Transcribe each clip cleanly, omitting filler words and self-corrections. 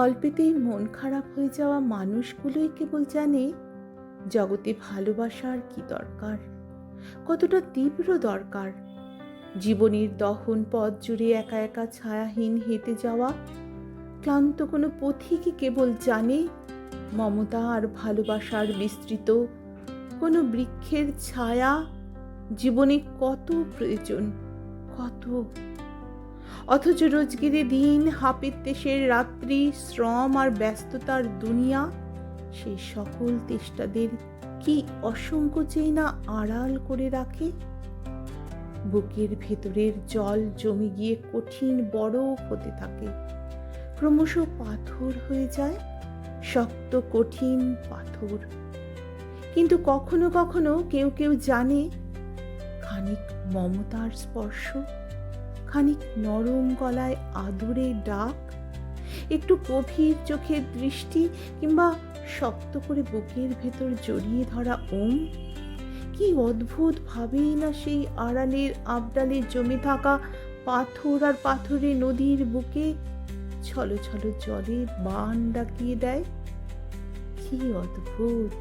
অল্পেতেই মন খারাপ হয়ে যাওয়া মানুষগুলোই কেবল জানে জগতে ভালোবাসার কি দরকার, কতটা তীব্র দরকার। জীবনের দহন পথ জুড়ে একা একা ছায়াহীন হেঁটে যাওয়া ক্লান্ত কোনো পথিকই কেবল জানে মমতা আর ভালোবাসার বিস্তৃত কোনো বৃক্ষের ছায়া জীবনে কত প্রয়োজন, কত। অথচ রোজগেরে দিন, হাপের দেশের রাত্রি, শ্রম আর ব্যস্ততার দুনিয়া সেই সকল তেষ্টাদের কি অসংকোচেই না আড়াল করে রাখে। বুকের ভেতরের জল জমে গিয়ে কঠিন বরফ হতে থাকে, ক্রমশ পাথর হয়ে যায়, শক্ত কঠিন পাথর। কিন্তু কখনো কখনো কেউ কেউ জানে খানিক মমতার স্পর্শ, খানিক নরম গলায় আদুরে ডাক, একটু গভীর চোখের দৃষ্টি, কিংবা শক্ত করে বুকের ভেতর জড়িয়ে ধরা ওম, কি অদ্ভুত ভাবেই না সেই আড়ালের আবডালে জমে থাকা পাথর আর পাথরে নদীর বুকে ছলো ছলো জলে বান ডাকিয়ে দেয়। কি অদ্ভুত!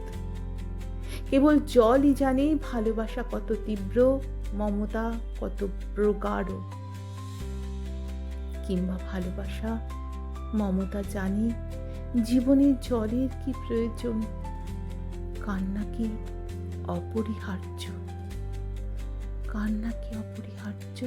কেবল জলই জানে ভালোবাসা কত তীব্র, মমতা কত প্রগাঢ়। কিংবা ভালোবাসা মমতা জানে জীবনে জলের কি প্রয়োজন, কান্না কি অপরিহার্য, কান্না কি অপরিহার্য।